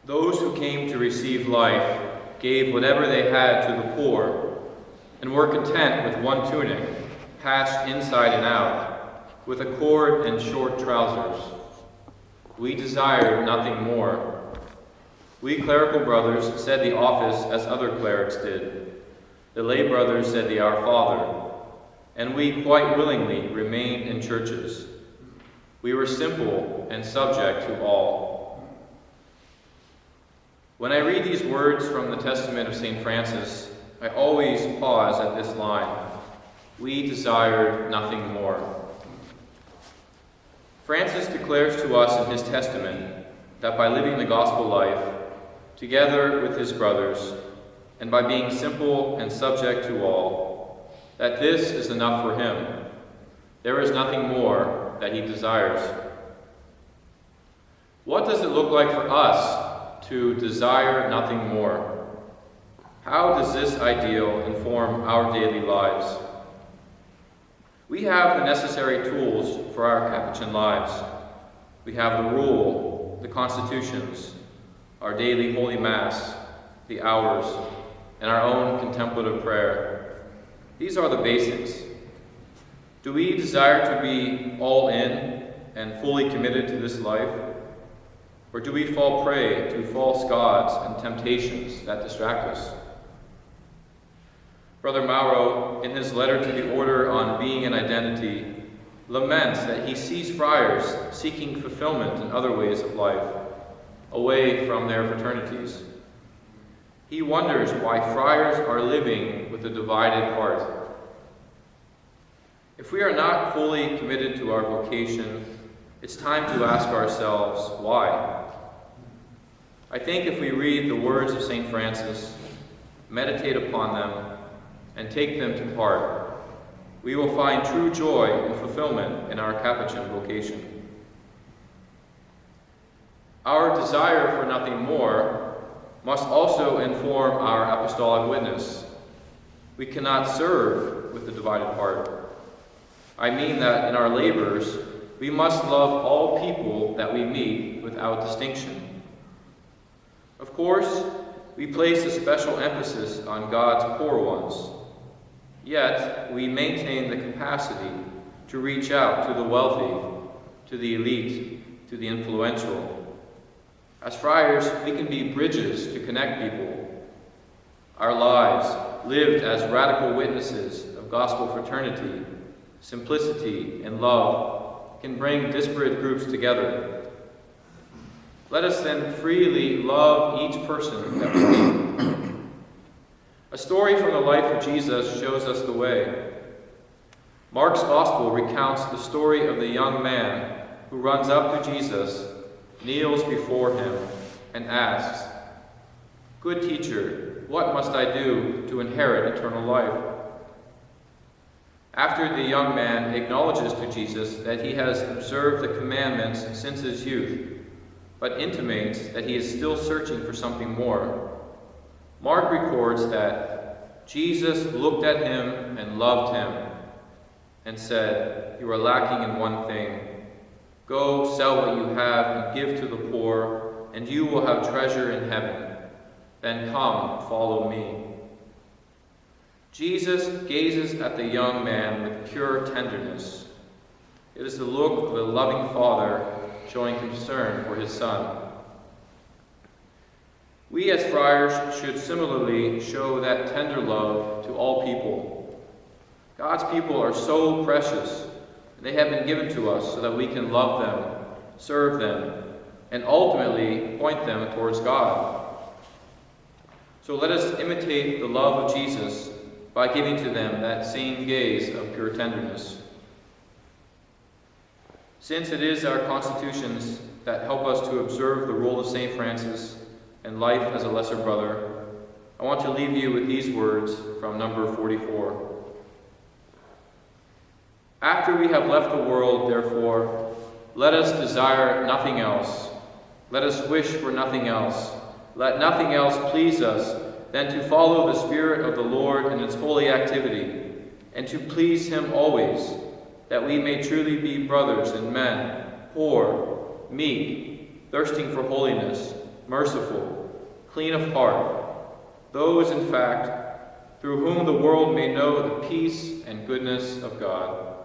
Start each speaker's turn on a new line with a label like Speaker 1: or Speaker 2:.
Speaker 1: Those who came to receive life gave whatever they had to the poor, and were content with one tunic, patched inside and out, with a cord and short trousers. We desired nothing more. We clerical brothers said the office as other clerics did. The lay brothers said the Our Father, and we quite willingly remained in churches. We were simple and subject to all. When I read these words from the Testament of St. Francis, I always pause at this line, we desired nothing more. Francis declares to us in his testament that by living the gospel life, together with his brothers, and by being simple and subject to all, that this is enough for him. There is nothing more that he desires. What does it look like for us to desire nothing more? How does this ideal inform our daily lives? We have the necessary tools for our Capuchin lives. We have the rule, the constitutions, our daily Holy Mass, the hours, and our own contemplative prayer. These are the basics. Do we desire to be all in and fully committed to this life? Or do we fall prey to false gods and temptations that distract us? Brother Mauro, in his letter to the Order on Being and Identity, laments that he sees friars seeking fulfillment in other ways of life, away from their fraternities. He wonders why friars are living with a divided heart. If we are not fully committed to our vocation, it's time to ask ourselves, why? I think if we read the words of St. Francis, meditate upon them, and take them to heart, we will find true joy and fulfillment in our Capuchin vocation. Our desire for nothing more must also inform our apostolic witness. We cannot serve with a divided heart. I mean that in our labors, we must love all people that we meet without distinction. Of course, we place a special emphasis on God's poor ones. Yet, we maintain the capacity to reach out to the wealthy, to the elite, to the influential. As friars, we can be bridges to connect people. Our lives, lived as radical witnesses of gospel fraternity, simplicity, and love, can bring disparate groups together. Let us then freely love each person that we meet. A story from the life of Jesus shows us the way. Mark's Gospel recounts the story of the young man who runs up to Jesus, kneels before him, and asks, "Good teacher, what must I do to inherit eternal life?" After the young man acknowledges to Jesus that he has observed the commandments since his youth, but intimates that he is still searching for something more, Mark records that Jesus looked at him and loved him and said, "You are lacking in one thing. Go sell what you have and give to the poor, and you will have treasure in heaven. Then come, follow me." Jesus gazes at the young man with pure tenderness. It is the look of a loving father showing concern for his son. We as friars should similarly show that tender love to all people. God's people are so precious. They have been given to us so that we can love them, serve them, and ultimately point them towards God. So let us imitate the love of Jesus by giving to them that same gaze of pure tenderness. Since it is our constitutions that help us to observe the rule of St. Francis and life as a lesser brother, I want to leave you with these words from number 44. After we have left the world, therefore, let us desire nothing else. Let us wish for nothing else. Let nothing else please us than to follow the Spirit of the Lord in its holy activity, and to please Him always, that we may truly be brothers and men, poor, meek, thirsting for holiness, merciful, clean of heart, those, in fact, through whom the world may know the peace and goodness of God.